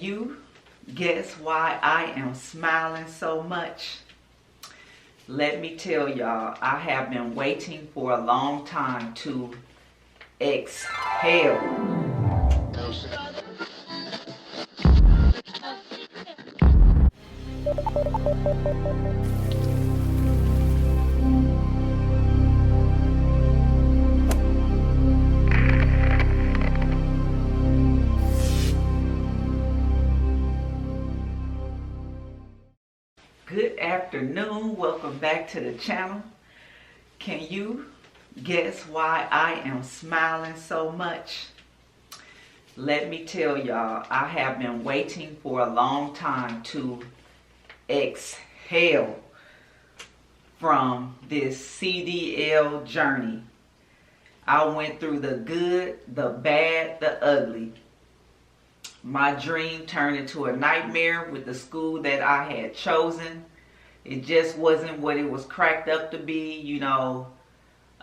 you guess why I am smiling so much? Let me tell y'all, I have been waiting for a long time to exhale. Good afternoon, welcome back to the channel. Can you guess why I am smiling so much? Let me tell y'all, I have been waiting for a long time to exhale from this CDL journey. I went through the good, the bad, the ugly. My dream turned into a nightmare with the school that I had chosen. It just wasn't what it was cracked up to be. You know,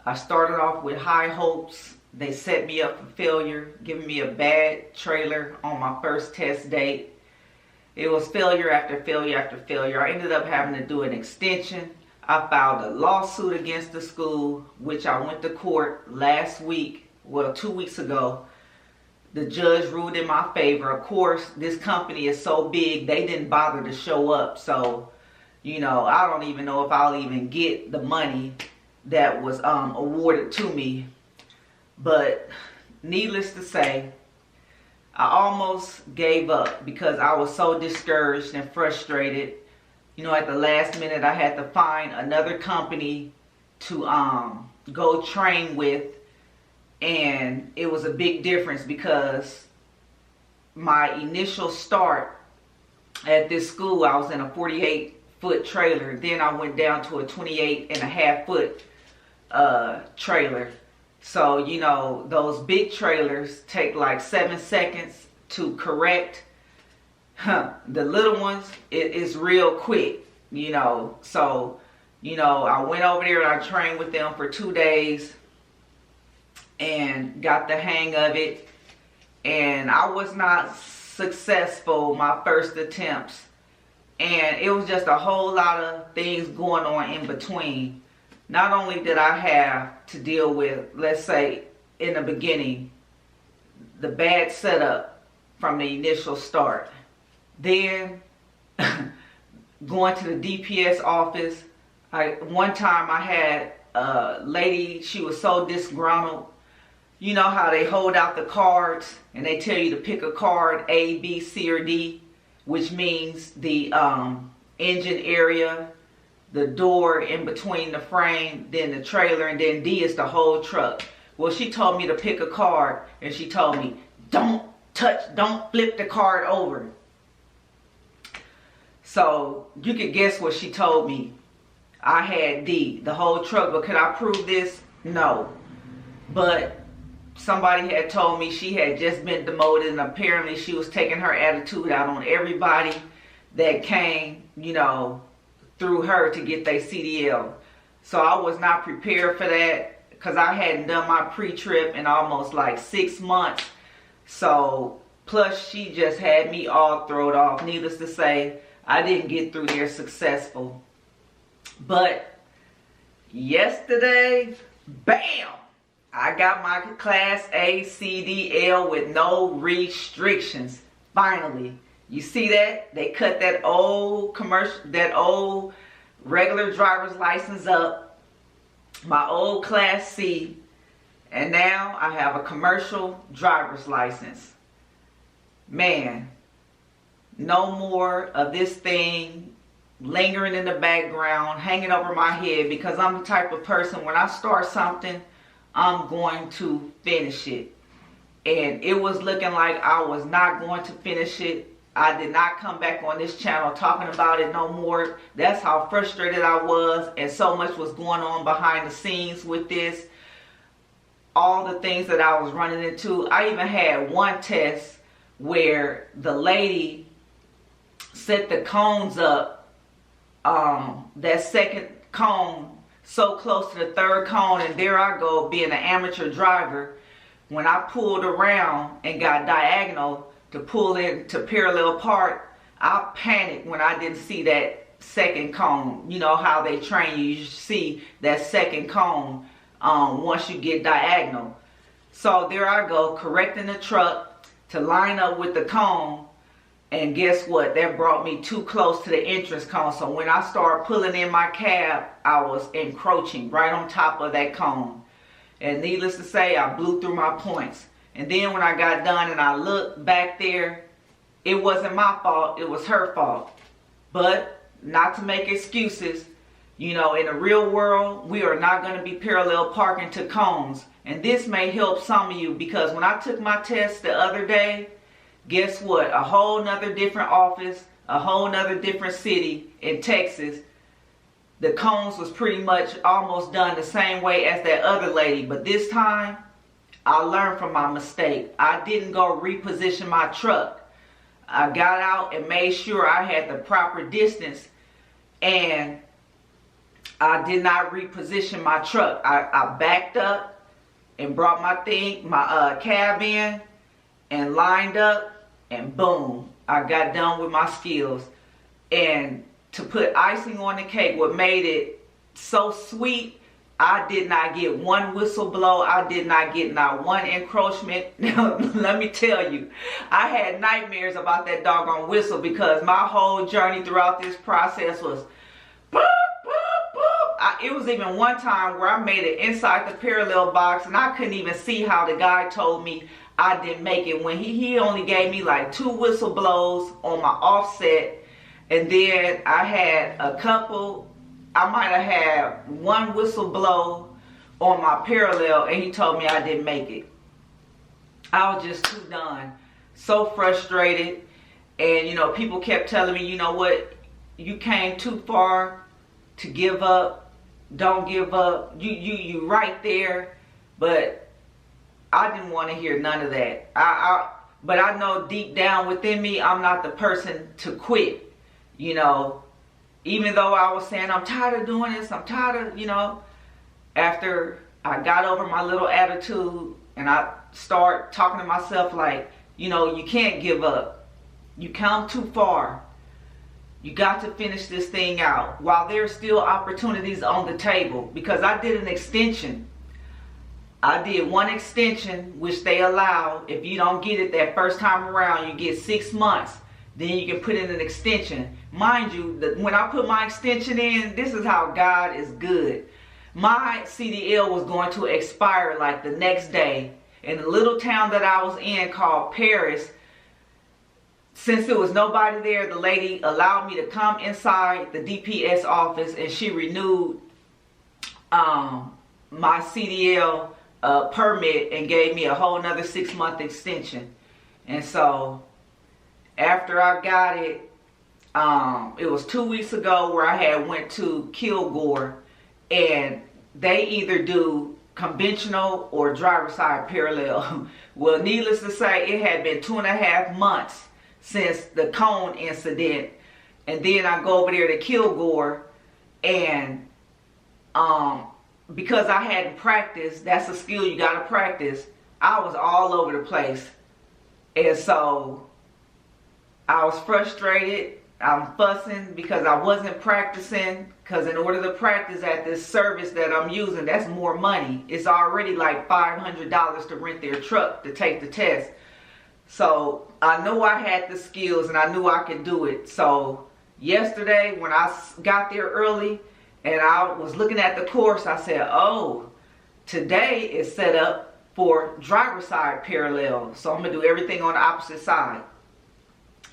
I started off with high hopes. They set me up for failure, giving me a bad trailer on my first test date. It was failure after failure after failure. I ended up having to do an extension. I filed a lawsuit against the school, which I went to court last week, well, 2 weeks ago. The judge ruled in my favor. Of course, this company is so big, they didn't bother to show up. So, you know, I don't even know if I'll even get the money that was awarded to me. But needless to say, I almost gave up because I was so discouraged and frustrated. You know, at the last minute, I had to find another company to go train with. And it was a big difference because my initial start at this school, I was in a 48-foot trailer. Then I went down to a 28.5-foot trailer. So, you know, those big trailers take like 7 seconds to correct. The little ones, it is real quick, you know. So, you know, I went over there and I trained with them for 2 days. And got the hang of it, and I was not successful my first attempts, and it was just a whole lot of things going on in between. Not only did I have to deal with, let's say in the beginning, the bad setup from the initial start, then going to the DPS office. One time I had a lady, she was so disgruntled. You know how they hold out the cards and they tell you to pick a card A, B, C, or D, which means the engine area, the door in between the frame, then the trailer, and then D is the whole truck. Well, she told me to pick a card, and she told me, don't flip the card over. So you could guess what she told me. I had D, the whole truck, but could I prove this? No. But somebody had told me she had just been demoted, and apparently she was taking her attitude out on everybody that came, you know, through her to get their CDL. So I was not prepared for that because I hadn't done my pre-trip in almost like 6 months. So plus she just had me all thrown off. Needless to say, I didn't get through there successful. But yesterday, bam! I got my Class A CDL with no restrictions. Finally. You see that? They cut that old regular driver's license up. My old Class C. And now I have a commercial driver's license. Man, no more of this thing lingering in the background, hanging over my head, because I'm the type of person, when I start something, I'm going to finish it. And it was looking like I was not going to finish it. I did not come back on this channel talking about it no more. That's how frustrated I was, and so much was going on behind the scenes with this. All the things that I was running into. I even had one test where the lady set the cones up, that second cone so close to the third cone, and there I go being an amateur driver. When I pulled around and got diagonal, to pull into parallel park, I panicked when I didn't see that second cone. You know how they train you, you see that second cone once you get diagonal. So there I go, correcting the truck to line up with the cone. And guess what? That brought me too close to the entrance cone. So when I started pulling in my cab, I was encroaching right on top of that cone. And needless to say, I blew through my points. And then when I got done and I looked back there, it wasn't my fault, it was her fault. But not to make excuses, you know, in the real world, we are not going to be parallel parking to cones. And this may help some of you, because when I took my test the other day, guess what? A whole nother different office, a whole nother different city in Texas. The cones was pretty much almost done the same way as that other lady. But this time, I learned from my mistake. I didn't go reposition my truck. I got out and made sure I had the proper distance. And I did not reposition my truck. I backed up and brought my cab in and lined up. And boom, I got done with my skills. And to put icing on the cake, what made it so sweet, I did not get one whistle blow. I did not get not one encroachment. Now, let me tell you, I had nightmares about that doggone whistle, because my whole journey throughout this process was boop, boop, boop. It was even one time where I made it inside the parallel box, and I couldn't even see how the guy told me I didn't make it, when he only gave me like 2 whistle blows on my offset. And then I had a couple, I might have had 1 whistle blow on my parallel, and he told me I didn't make it. I was just too done, so frustrated. And you know, people kept telling me, you know what, you came too far to give up. Don't give up. You right there. But I didn't want to hear none of that. But I know deep down within me, I'm not the person to quit. You know, even though I was saying, I'm tired of doing this, I'm tired of, you know, after I got over my little attitude and I start talking to myself like, you know, you can't give up. You come too far. You got to finish this thing out while there's still opportunities on the table. Because I did an extension. I did 1 extension, which they allow. If you don't get it that first time around, you get 6 months. Then you can put in an extension. Mind you, when I put my extension in, this is how God is good. My CDL was going to expire like the next day. In the little town that I was in called Paris, since there was nobody there, the lady allowed me to come inside the DPS office, and she renewed my CDL permit and gave me a whole nother 6-month extension. And so after I got it, it was 2 weeks ago where I had went to Kilgore, and they either do conventional or driver's side parallel. Well, needless to say, it had been 2.5 months since the cone incident. And then I go over there to Kilgore, and because I hadn't practiced, that's a skill you got to practice, I was all over the place. And so I was frustrated. I'm fussing because I wasn't practicing, because in order to practice at this service that I'm using, that's more money. It's already like $500 to rent their truck to take the test. So I knew I had the skills and I knew I could do it. So yesterday when I got there early and I was looking at the course, I said, oh, today is set up for driver's side parallel. So I'm going to do everything on the opposite side.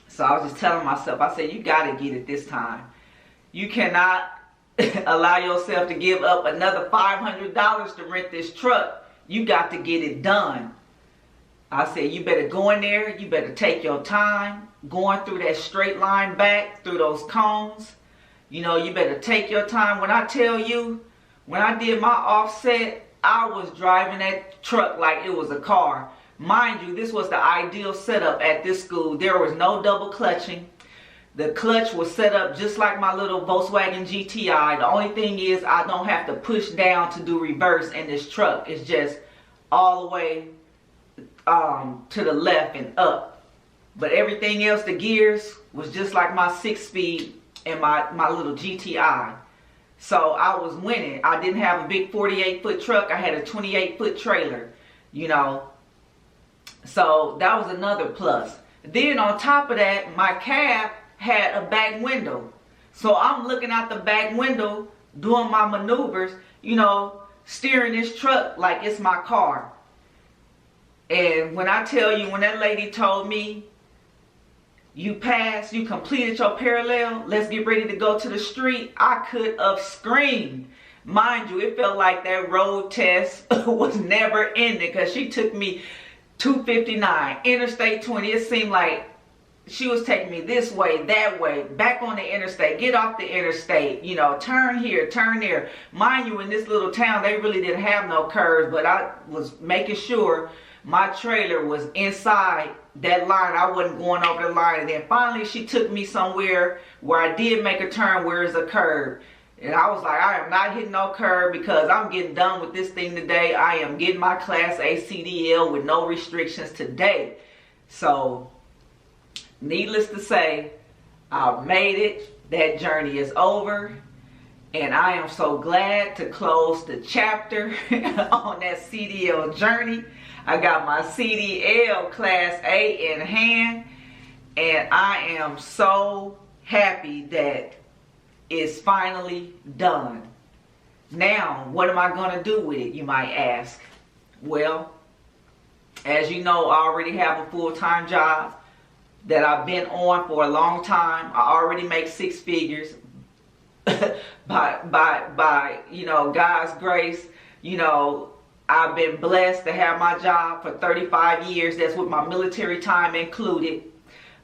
So I was just telling myself, I said, you got to get it this time. You cannot allow yourself to give up another $500 to rent this truck. You got to get it done. I said, you better go in there. You better take your time going through that straight line back through those cones. You know, you better take your time. When I tell you, when I did my offset, I was driving that truck like it was a car. Mind you, this was the ideal setup at this school. There was no double clutching. The clutch was set up just like my little Volkswagen GTI. The only thing is I don't have to push down to do reverse in this truck. It's just all the way to the left and up. But everything else, the gears, was just like my 6-speed and my little GTI. So I was winning. I didn't have a big 48-foot truck. I had a 28-foot trailer, you know. So that was another plus. Then on top of that, my cab had a back window. So I'm looking out the back window, doing my maneuvers, you know, steering this truck like it's my car. And when I tell you, when that lady told me, you passed, you completed your parallel, let's get ready to go to the street, I could have screamed. Mind you, it felt like that road test was never ending, because she took me 259, Interstate 20. It seemed like she was taking me this way, that way, back on the interstate, get off the interstate, you know, turn here, turn there. Mind you, in this little town, they really didn't have no curves, but I was making sure my trailer was inside that line. I wasn't going over the line. And then finally she took me somewhere where I did make a turn where it's a curve. And I was like, I am not hitting no curve, because I'm getting done with this thing today. I am getting my Class A CDL with no restrictions today. So, needless to say, I made it. That journey is over. And I am so glad to close the chapter on that CDL journey. I got my CDL Class A in hand. And I am so happy that it's finally done. Now, what am I going to do with it, you might ask? Well, as you know, I already have a full-time job that I've been on for a long time. I already make 6 figures by you know, God's grace. You know, I've been blessed to have my job for 35 years. That's with my military time included.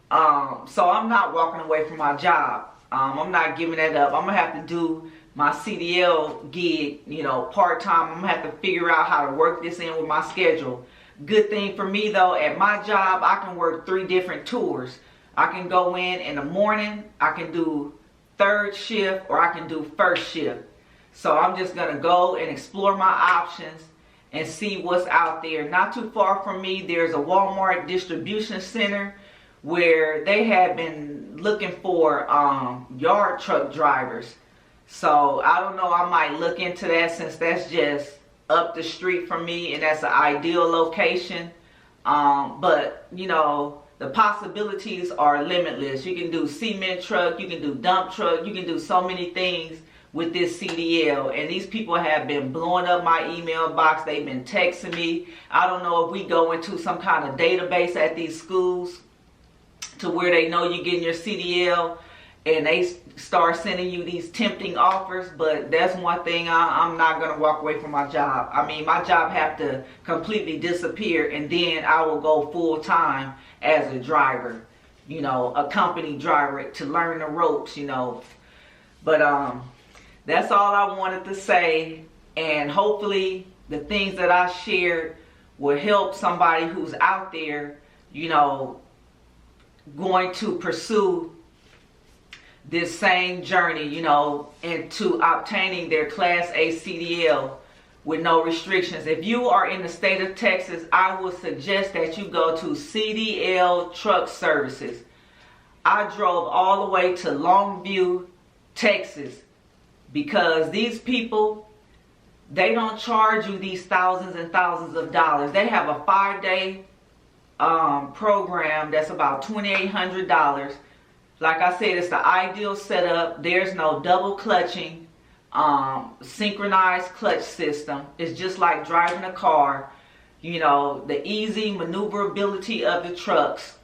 So I'm not walking away from my job. I'm not giving that up. I'm going to have to do my CDL gig, you know, part-time. I'm going to have to figure out how to work this in with my schedule. Good thing for me, though, at my job, I can work 3 different tours. I can go in the morning, I can do 3rd shift, or I can do 1st shift. So I'm just going to go and explore my options and see what's out there. Not too far from me, there's a Walmart distribution center where they have been looking for yard truck drivers. So I don't know, I might look into that, since that's just up the street from me and that's an ideal location. But you know, the possibilities are limitless. You can do cement truck, you can do dump truck, you can do so many things with this CDL. And these people have been blowing up my email box. They've been texting me. I don't know if we go into some kind of database at these schools to where they know you're getting your CDL and they start sending you these tempting offers. But that's one thing, I'm not going to walk away from my job. I mean, my job have to completely disappear, and then I will go full-time as a driver, you know, a company driver, to learn the ropes, you know. But that's all I wanted to say, and hopefully the things that I shared will help somebody who's out there, you know, going to pursue this same journey, you know, into obtaining their Class A CDL with no restrictions. If you are in the state of Texas, I would suggest that you go to CDL Truck Services. I drove all the way to Longview, Texas, because these people, they don't charge you these thousands and thousands of dollars. They have a 5-day program that's about $2,800. Like I said, it's the ideal setup. There's no double clutching, synchronized clutch system. It's just like driving a car. You know, the easy maneuverability of the trucks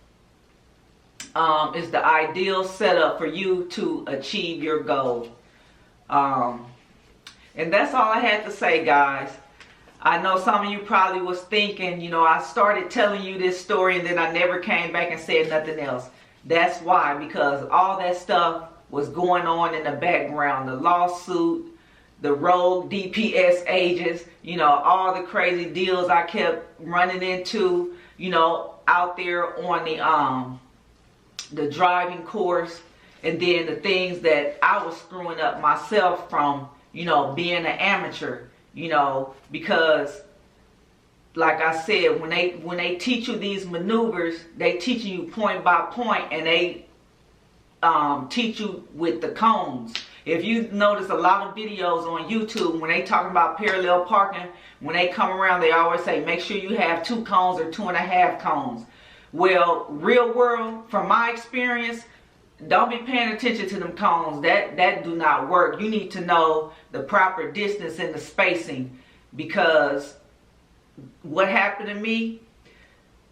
is the ideal setup for you to achieve your goal. And that's all I had to say, guys. I know some of you probably was thinking, you know, I started telling you this story and then I never came back and said nothing else. That's why, because all that stuff was going on in the background. The lawsuit, the rogue DPS agents, you know, all the crazy deals I kept running into, you know, out there on the driving course. And then the things that I was screwing up myself from, you know, being an amateur, you know, because like I said, when they teach you these maneuvers, they teaching you point by point, and they teach you with the cones. If you notice a lot of videos on YouTube, when they talk about parallel parking, when they come around, they always say, make sure you have 2 cones or 2.5 cones. Well, real world, from my experience, don't be paying attention to them cones. That do not work. You need to know the proper distance and the spacing, because what happened to me,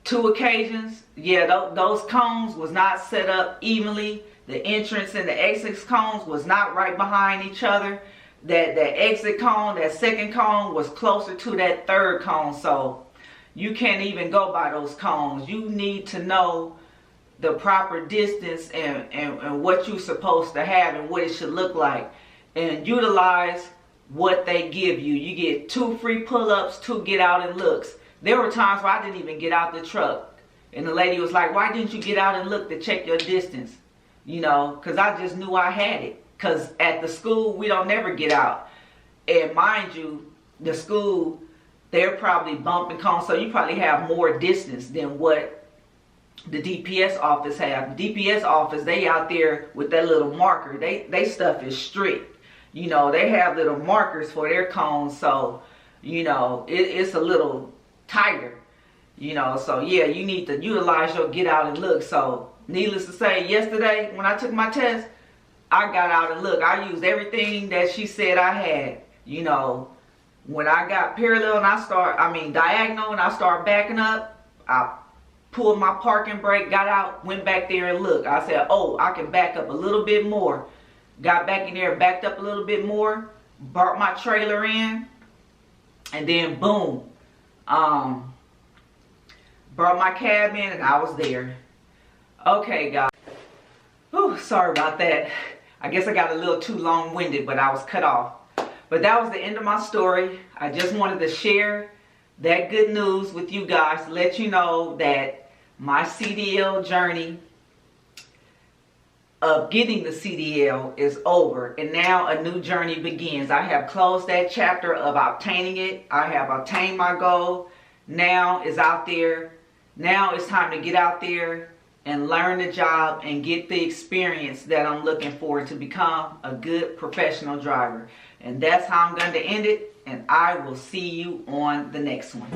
2 occasions, yeah, those cones was not set up evenly. The entrance and the exit cones was not right behind each other. That exit cone, that second cone, was closer to that third cone. So you can't even go by those cones. You need to know the proper distance and what you're supposed to have and what it should look like. And utilize what they give you. You get 2 free pull-ups, 2 get out and looks. There were times where I didn't even get out the truck. And the lady was like, why didn't you get out and look to check your distance? You know, because I just knew I had it. Because at the school, we don't never get out. And mind you, the school, they're probably bumping cones, so you probably have more distance than what the DPS office have. The DPS office, they out there with that little marker. They stuff is strict. You know, they have little markers for their cones, so, you know, it's a little tighter. You know, so yeah, you need to utilize your get out and look. So needless to say, yesterday when I took my test, I got out and look. I used everything that she said I had. You know, when I got parallel and diagonal, and I start backing up, I pulled my parking brake, got out, went back there and looked. I said, oh, I can back up a little bit more. Got back in there, backed up a little bit more, brought my trailer in, and then boom, brought my cab in, and I was there. Okay, guys. Whew, sorry about that. I guess I got a little too long-winded, but I was cut off. But that was the end of my story. I just wanted to share that good news with you guys, to let you know that my CDL journey of getting the CDL is over, and now a new journey begins. I have closed that chapter of obtaining it. I have obtained my goal. Now it's out there. Now it's time to get out there and learn the job and get the experience that I'm looking for to become a good professional driver. And that's how I'm going to end it. And I will see you on the next one.